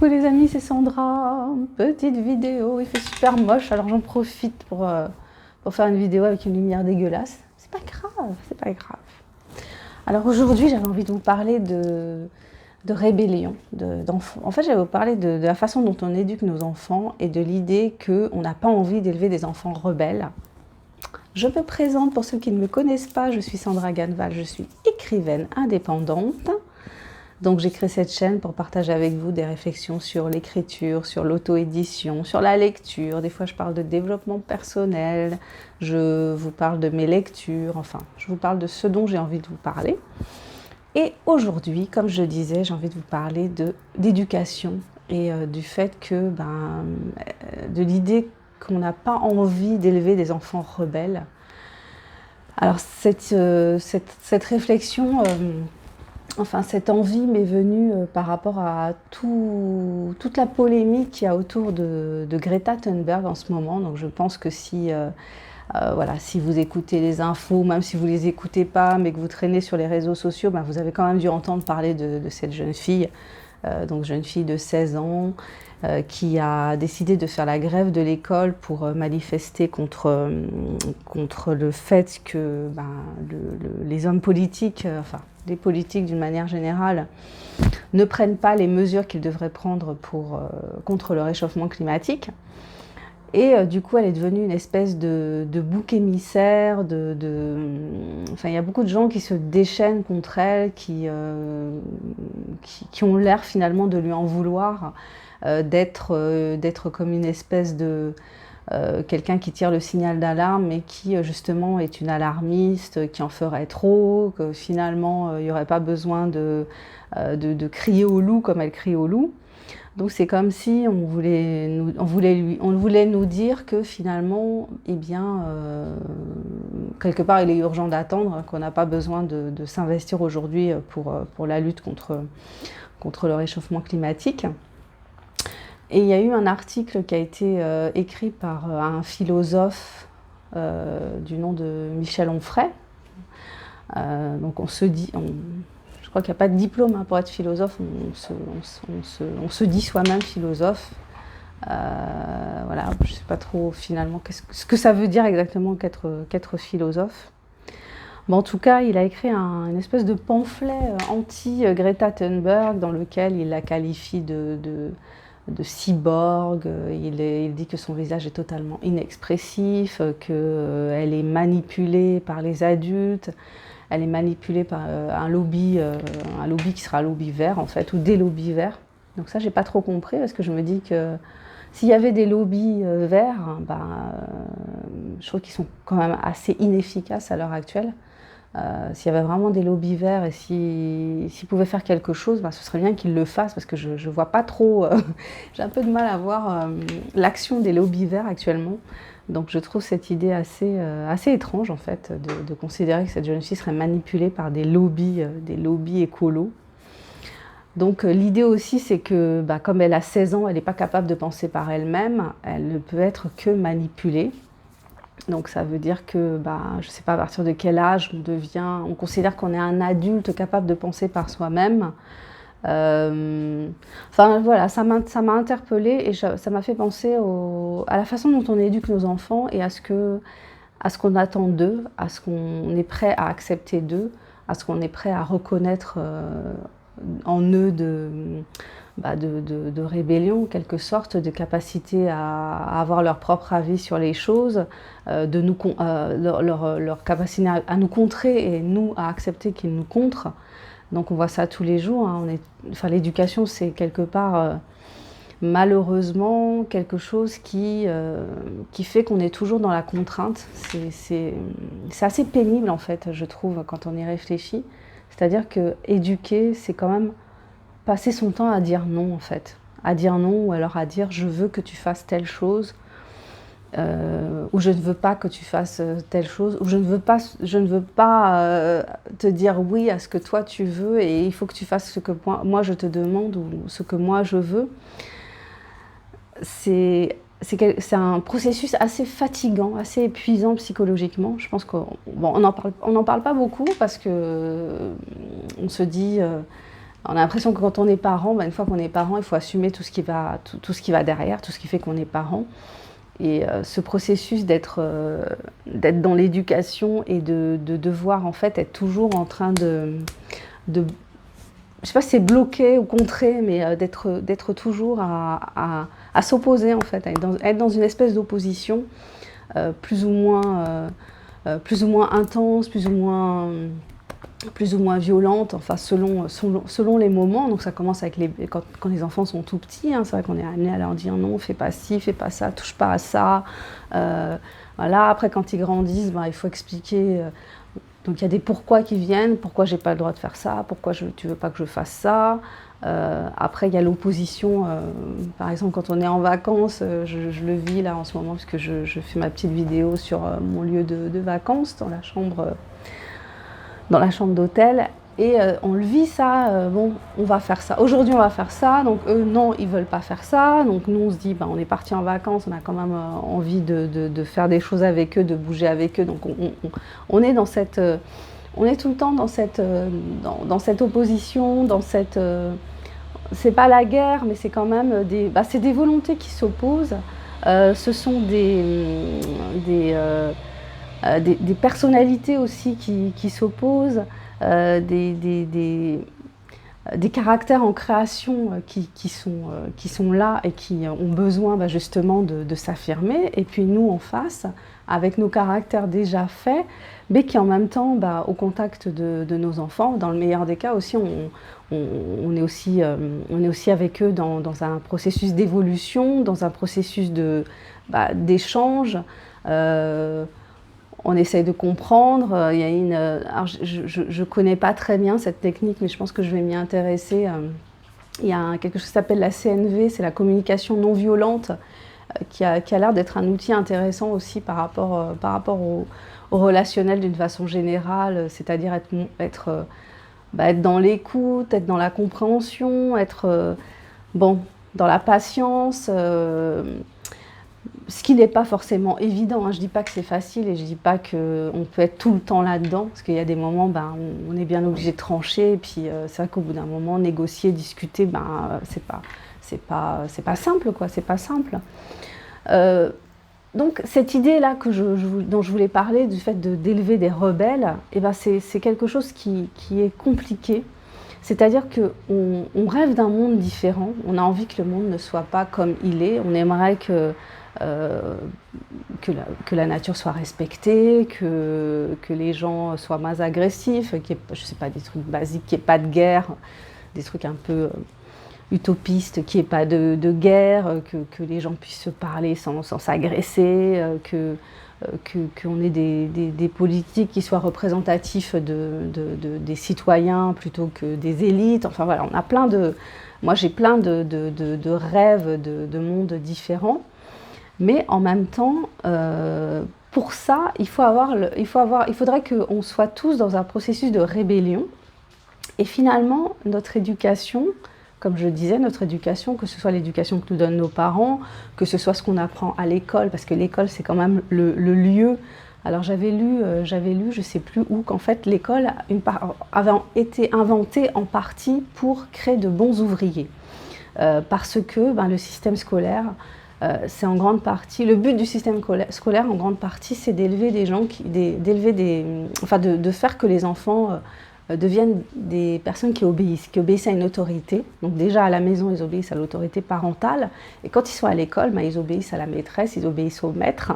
Coucou les amis, c'est Sandra. Petite vidéo, il fait super moche, alors j'en profite pour faire une vidéo avec une lumière dégueulasse. C'est pas grave, c'est pas grave. Alors aujourd'hui, j'avais envie de vous parler de rébellion, d'enfants. En fait, j'avais vous parler de la façon dont on éduque nos enfants et de l'idée qu'on n'a pas envie d'élever des enfants rebelles. Je me présente pour ceux qui ne me connaissent pas, je suis Sandra Ganval, je suis écrivaine indépendante. Donc j'ai créé cette chaîne pour partager avec vous des réflexions sur l'écriture, sur l'auto-édition, sur la lecture. Des fois je parle de développement personnel, je vous parle de mes lectures, enfin je vous parle de ce dont j'ai envie de vous parler. Et aujourd'hui, comme je disais, j'ai envie de vous parler d'éducation et du fait que, de l'idée qu'on n'a pas envie d'élever des enfants rebelles. Alors cette réflexion... Enfin, cette envie m'est venue par rapport à toute la polémique qu'il y a autour de Greta Thunberg en ce moment. Donc je pense que si vous écoutez les infos, même si vous ne les écoutez pas, mais que vous traînez sur les réseaux sociaux, vous avez quand même dû entendre parler de cette jeune fille, donc jeune fille de 16 ans, qui a décidé de faire la grève de l'école pour manifester contre le fait que les hommes politiques, les politiques d'une manière générale, ne prennent pas les mesures qu'ils devraient prendre contre le réchauffement climatique. Et du coup, elle est devenue une espèce de bouc émissaire. Il y a beaucoup de gens qui se déchaînent contre elle, qui ont l'air finalement de lui en vouloir, d'être comme une espèce de... quelqu'un qui tire le signal d'alarme, mais qui justement est une alarmiste, qui en ferait trop, que finalement il n'y aurait pas besoin de crier au loup comme elle crie au loup. Donc c'est comme si on voulait nous dire que finalement, quelque part il est urgent d'attendre, qu'on n'a pas besoin de s'investir aujourd'hui pour la lutte contre le réchauffement climatique. Et il y a eu un article qui a été écrit par un philosophe du nom de Michel Onfray. Donc on se dit, je crois qu'il n'y a pas de diplôme pour être philosophe, on se dit soi-même philosophe. Voilà, je ne sais pas trop finalement ce que ça veut dire exactement qu'être philosophe. Bon, en tout cas, il a écrit une espèce de pamphlet anti-Greta Thunberg dans lequel il la qualifie de cyborg. Il dit que son visage est totalement inexpressif, qu'elle est manipulée par les adultes, elle est manipulée par un lobby qui sera un lobby vert en fait, ou des lobbies verts. Donc ça, j'ai pas trop compris parce que je me dis que s'il y avait des lobbies verts, je trouve qu'ils sont quand même assez inefficaces à l'heure actuelle. S'il y avait vraiment des lobbies verts et s'ils pouvaient faire quelque chose, ce serait bien qu'ils le fassent parce que je ne vois pas trop, j'ai un peu de mal à voir l'action des lobbies verts actuellement. Donc je trouve cette idée assez étrange en fait, de considérer que cette jeune fille serait manipulée par des lobbies écolos. Donc l'idée aussi c'est que comme elle a 16 ans, elle n'est pas capable de penser par elle-même, elle ne peut être que manipulée. Donc ça veut dire que, je ne sais pas à partir de quel âge on considère qu'on est un adulte capable de penser par soi-même. Voilà, ça m'a interpellée et ça m'a fait penser à la façon dont on éduque nos enfants et à ce qu'on attend d'eux, à ce qu'on est prêt à accepter d'eux, à ce qu'on est prêt à reconnaître en eux de rébellion, en quelque sorte, de capacité à avoir leur propre avis sur les choses, leur capacité à nous contrer et nous à accepter qu'ils nous contrent. Donc on voit ça tous les jours. L'éducation, c'est quelque part, malheureusement, quelque chose qui fait qu'on est toujours dans la contrainte. C'est assez pénible, en fait, je trouve, quand on y réfléchit. C'est-à-dire que éduquer, c'est quand même passer son temps à dire non en fait, à dire non ou alors à dire je veux que tu fasses telle chose ou je ne veux pas que tu fasses telle chose ou je ne veux pas te dire oui à ce que toi tu veux et il faut que tu fasses ce que moi je te demande ou ce que moi je veux. C'est un processus assez fatigant, assez épuisant psychologiquement. Je pense qu'on n'en parle pas beaucoup parce que on se dit On a l'impression que quand on est parent, une fois qu'on est parent, il faut assumer tout ce qui va derrière, tout ce qui fait qu'on est parent. Et ce processus d'être dans l'éducation et de devoir en fait être toujours en train je sais pas si c'est bloqué ou contré, mais d'être toujours à s'opposer en fait, être dans une espèce d'opposition plus ou moins intense, plus ou moins violente, enfin selon les moments. Donc ça commence avec quand les enfants sont tout petits, hein, c'est vrai qu'on est amené à leur dire non, fais pas ci, fais pas ça, touche pas à ça. Voilà. Après quand ils grandissent, il faut expliquer. Donc il y a des pourquoi qui viennent, pourquoi j'ai pas le droit de faire ça, pourquoi tu veux pas que je fasse ça. Après il y a l'opposition, par exemple quand on est en vacances, je le vis là en ce moment parce que je fais ma petite vidéo sur mon lieu de vacances dans la chambre d'hôtel, et on le vit ça, bon, on va faire ça, aujourd'hui on va faire ça, donc eux non, ils veulent pas faire ça, donc nous on se dit, on est parti en vacances, on a quand même envie de faire des choses avec eux, de bouger avec eux, donc on est dans cette, on est tout le temps dans dans cette opposition, dans cette, c'est pas la guerre, mais c'est quand même c'est des volontés qui s'opposent, ce sont des personnalités aussi qui s'opposent, des caractères en création qui sont là et qui ont besoin justement de s'affirmer. Et puis nous en face, avec nos caractères déjà faits, mais qui en même temps, au contact de nos enfants, dans le meilleur des cas aussi, on est aussi avec eux dans un processus d'évolution, dans un processus d'échange. On essaye de comprendre. Il y a alors je ne connais pas très bien cette technique, mais je pense que je vais m'y intéresser. Il y a quelque chose qui s'appelle la CNV, c'est la communication non violente, qui a l'air d'être un outil intéressant aussi par rapport au relationnel d'une façon générale, c'est-à-dire être dans l'écoute, être dans la compréhension, être dans la patience. Ce qui n'est pas forcément évident, hein. Je ne dis pas que c'est facile et je ne dis pas qu'on peut être tout le temps là-dedans, parce qu'il y a des moments, on est bien obligé de trancher, et puis c'est vrai qu'au bout d'un moment, négocier, discuter, c'est pas simple, quoi, c'est pas simple. Donc cette idée-là dont je voulais parler, du fait d'élever des rebelles, c'est quelque chose qui est compliqué. C'est-à-dire qu'on rêve d'un monde différent, on a envie que le monde ne soit pas comme il est, on aimerait que la nature soit respectée, que les gens soient moins agressifs, qu'il y ait, je sais pas, des trucs basiques, qu'il n'y ait pas de guerre, des trucs un peu utopistes, qu'il n'y ait pas de guerre, que les gens puissent se parler sans s'agresser, qu'on ait des politiques qui soient représentatifs des citoyens plutôt que des élites. Enfin voilà, moi j'ai plein de rêves de mondes différents. Mais en même temps, pour ça, il faudrait qu'on soit tous dans un processus de rébellion. Et finalement, notre éducation, comme je disais, notre éducation, que ce soit l'éducation que nous donnent nos parents, que ce soit ce qu'on apprend à l'école, parce que l'école, c'est quand même le lieu. Alors j'avais lu, je ne sais plus où, qu'en fait l'école avait été inventée en partie pour créer de bons ouvriers. Parce que le système scolaire, c'est en grande partie, le but du système scolaire en grande partie, c'est d'élever des gens, de faire que les enfants deviennent des personnes qui obéissent à une autorité. Donc déjà à la maison, ils obéissent à l'autorité parentale, et quand ils sont à l'école, ils obéissent à la maîtresse, ils obéissent au maître.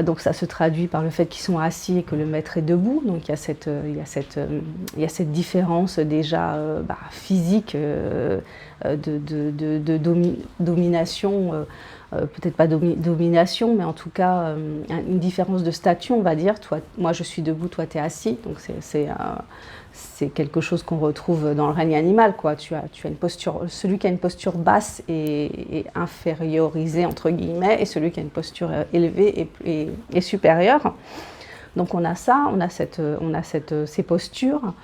Donc ça se traduit par le fait qu'ils sont assis et que le maître est debout. Donc il y a cette différence déjà physique de domination, peut-être pas domination, mais en tout cas une différence de statut, on va dire. Moi je suis debout, toi tu es assis. Donc c'est quelque chose qu'on retrouve dans le règne animal, quoi. Tu as une posture, celui qui a une posture basse est infériorisé entre guillemets, et celui qui a une posture élevée est supérieur. Donc on a ça, on a ces postures.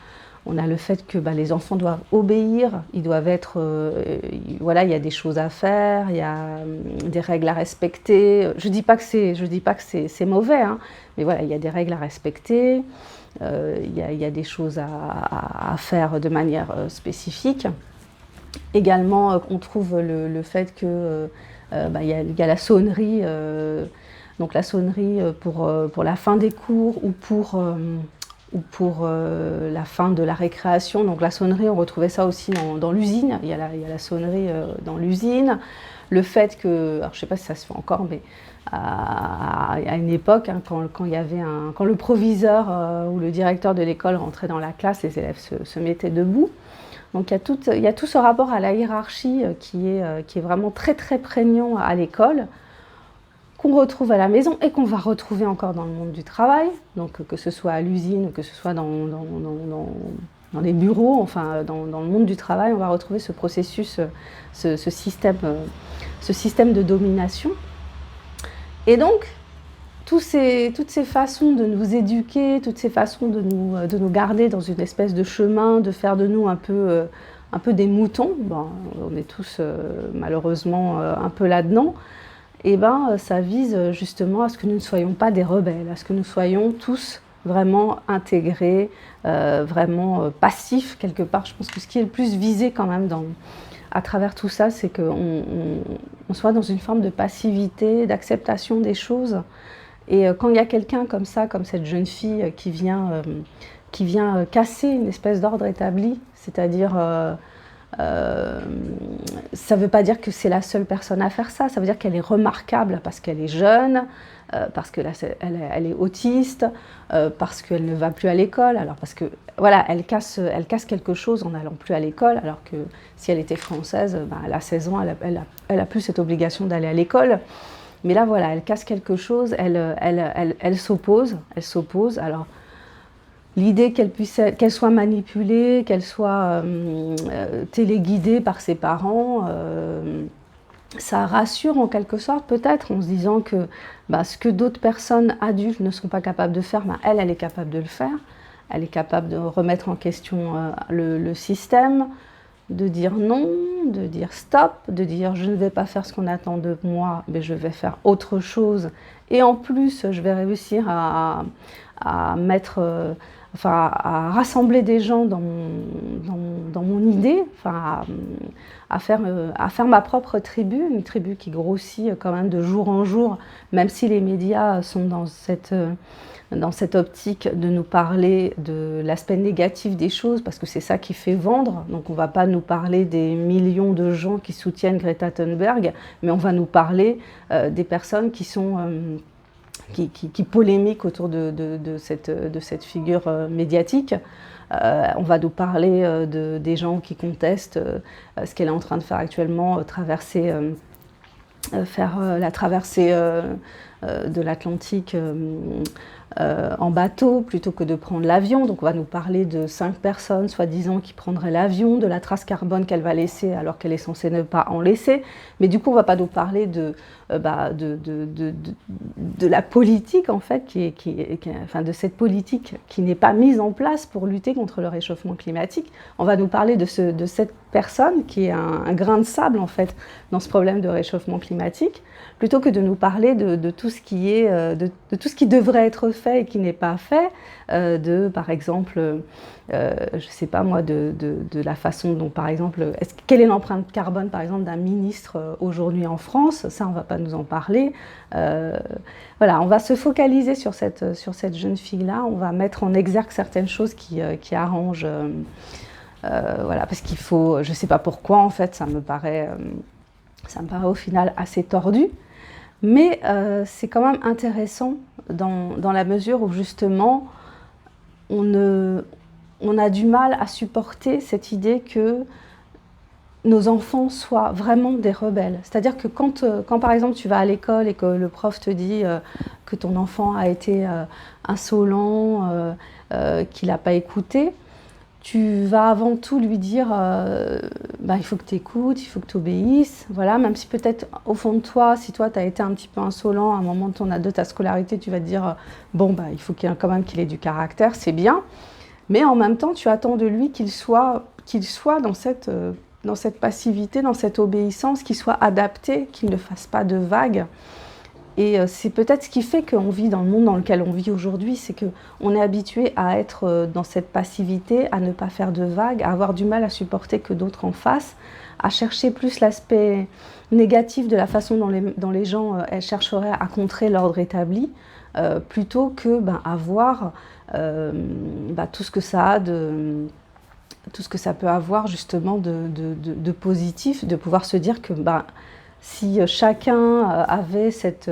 On a le fait que les enfants doivent obéir, ils doivent être, voilà, il y a des choses à faire, il y a des règles à respecter. Je dis pas que c'est mauvais, hein, mais voilà, il y a des règles à respecter, il y a des choses à faire de manière spécifique. Également, on trouve le fait que il y a la sonnerie, donc la sonnerie pour la fin des cours ou pour la fin de la récréation. Donc la sonnerie, on retrouvait ça aussi dans l'usine. Il y a la sonnerie dans l'usine. Le fait que, alors je ne sais pas si ça se fait encore, mais à une époque, hein, quand le proviseur ou le directeur de l'école rentrait dans la classe, les élèves se mettaient debout. Donc il y a tout ce rapport à la hiérarchie qui est vraiment très très prégnant à l'école, qu'on retrouve à la maison et qu'on va retrouver encore dans le monde du travail, donc que ce soit à l'usine, que ce soit dans les bureaux, enfin dans le monde du travail, on va retrouver ce processus, ce système de domination. Et donc, toutes ces façons de nous éduquer, toutes ces façons de nous garder dans une espèce de chemin, de faire de nous un peu des moutons, bon, on est tous malheureusement un peu là-dedans, et ça vise justement à ce que nous ne soyons pas des rebelles, à ce que nous soyons tous vraiment intégrés, vraiment passifs quelque part. Je pense que ce qui est le plus visé quand même à travers tout ça, c'est qu'on soit dans une forme de passivité, d'acceptation des choses. Et quand il y a quelqu'un comme ça, comme cette jeune fille qui vient casser une espèce d'ordre établi, c'est-à-dire, ça ne veut pas dire que c'est la seule personne à faire ça, ça veut dire qu'elle est remarquable parce qu'elle est jeune, parce qu'elle est autiste, parce qu'elle ne va plus à l'école, alors parce que voilà, elle casse quelque chose en n'allant plus à l'école, alors que si elle était française, elle a 16 ans, elle a plus cette obligation d'aller à l'école. Mais là, voilà, elle casse quelque chose, elle s'oppose. Alors, l'idée qu'elle soit manipulée, qu'elle soit téléguidée par ses parents, ça rassure en quelque sorte, peut-être, en se disant que ce que d'autres personnes adultes ne sont pas capables de faire, elle est capable de le faire. Elle est capable de remettre en question le système, de dire non, de dire stop, de dire je ne vais pas faire ce qu'on attend de moi, mais je vais faire autre chose. Et en plus, je vais réussir à rassembler des gens dans mon idée, à faire ma propre tribu, une tribu qui grossit quand même de jour en jour, même si les médias sont dans cette optique de nous parler de l'aspect négatif des choses, parce que c'est ça qui fait vendre. Donc on ne va pas nous parler des millions de gens qui soutiennent Greta Thunberg, mais on va nous parler des personnes qui sont qui polémiquent autour de cette figure médiatique. On va nous parler des gens qui contestent ce qu'elle est en train de faire actuellement, faire la traversée de l'Atlantique en bateau plutôt que de prendre l'avion. Donc on va nous parler de 5 personnes soi-disant qui prendraient l'avion, de la trace carbone qu'elle va laisser alors qu'elle est censée ne pas en laisser. Mais du coup on ne va pas nous parler de la politique en fait, de cette politique qui n'est pas mise en place pour lutter contre le réchauffement climatique. On va nous parler de cette personne qui est un grain de sable en fait dans ce problème de réchauffement climatique, plutôt que de nous parler de tout ce qui est, de tout ce qui devrait être fait et qui n'est pas fait, par exemple, je ne sais pas moi, de la façon dont, par exemple, quelle est l'empreinte carbone, par exemple, d'un ministre aujourd'hui en France. Ça, on ne va pas nous en parler. Voilà, on va se focaliser sur cette jeune fille-là, on va mettre en exergue certaines choses qui arrangent, voilà, parce qu'il faut, je ne sais pas pourquoi, en fait, ça me paraît au final assez tordu. Mais c'est quand même intéressant dans la mesure où justement on a du mal à supporter cette idée que nos enfants soient vraiment des rebelles. C'est-à-dire que quand par exemple tu vas à l'école et que le prof te dit que ton enfant a été insolent, qu'il n'a pas écouté, tu vas avant tout lui dire il faut que tu écoutes, il faut que tu obéisses. Voilà, même si peut-être au fond de toi, si toi tu as été un petit peu insolent à un moment de ta scolarité, tu vas te dire il faut quand même qu'il ait du caractère, c'est bien. Mais en même temps, tu attends de lui qu'il soit dans cette passivité, dans cette obéissance, qu'il soit adapté, qu'il ne fasse pas de vagues. Et c'est peut-être ce qui fait qu'on vit dans le monde dans lequel on vit aujourd'hui, c'est qu'on est habitué à être dans cette passivité, à ne pas faire de vagues, à avoir du mal à supporter que d'autres en fassent, à chercher plus l'aspect négatif de la façon dont les gens chercheraient à contrer l'ordre établi, plutôt que à voir tout ce que ça a tout ce que ça peut avoir justement de positif, de pouvoir se dire que si chacun avait cet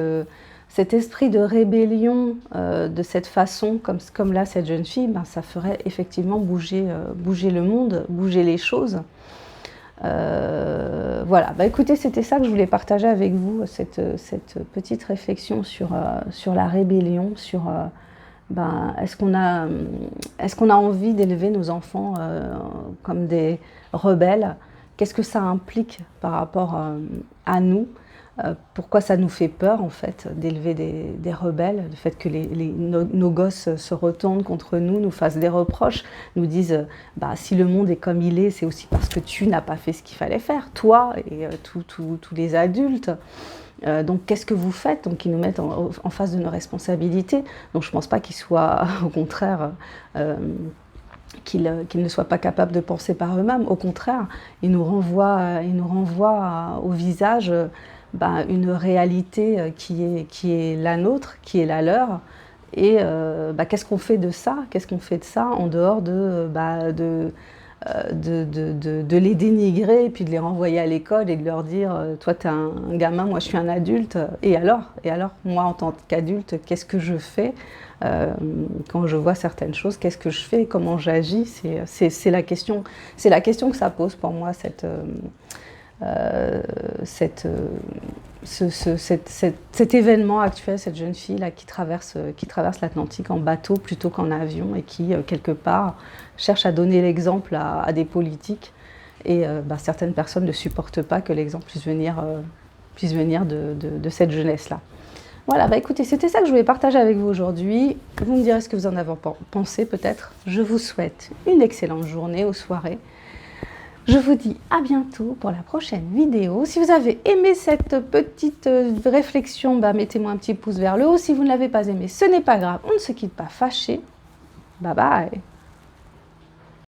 esprit de rébellion de cette façon, comme là cette jeune fille, ça ferait effectivement bouger le monde, bouger les choses. Voilà, écoutez, c'était ça que je voulais partager avec vous, cette petite réflexion sur la rébellion, sur est-ce qu'on a envie d'élever nos enfants comme des rebelles? Qu'est-ce que ça implique par rapport à nous? Pourquoi ça nous fait peur en fait d'élever des rebelles? Le fait que nos gosses se retournent contre nous, nous fassent des reproches, nous disent si le monde est comme il est, c'est aussi parce que tu n'as pas fait ce qu'il fallait faire, toi et tous les adultes. Donc qu'est-ce que vous faites? Donc ils nous mettent en face de nos responsabilités. Donc je ne pense pas qu'ils soient au contraire qu'ils ne soient pas capables de penser par eux-mêmes. Au contraire, ils nous renvoient au visage une réalité qui est la nôtre, qui est la leur. Et qu'est-ce qu'on fait de ça? Qu'est-ce qu'on fait de ça en dehors de les dénigrer et puis de les renvoyer à l'école et de leur dire toi t'es un gamin, moi je suis un adulte, et alors moi en tant qu'adulte, qu'est-ce que je fais quand je vois certaines choses, qu'est-ce que je fais et comment j'agis? C'est la question que ça pose pour moi, cet événement actuel, cette jeune fille là qui traverse l'Atlantique en bateau plutôt qu'en avion et qui quelque part cherche à donner l'exemple à des politiques, et certaines personnes ne supportent pas que l'exemple puisse venir de cette jeunesse là. Voilà, écoutez, c'était ça que je voulais partager avec vous aujourd'hui. Vous me direz ce que vous en avez pensé peut-être. Je vous souhaite une excellente journée ou soirée. Je vous dis à bientôt pour la prochaine vidéo. Si vous avez aimé cette petite réflexion, mettez-moi un petit pouce vers le haut. Si vous ne l'avez pas aimé, ce n'est pas grave, on ne se quitte pas fâché. Bye bye.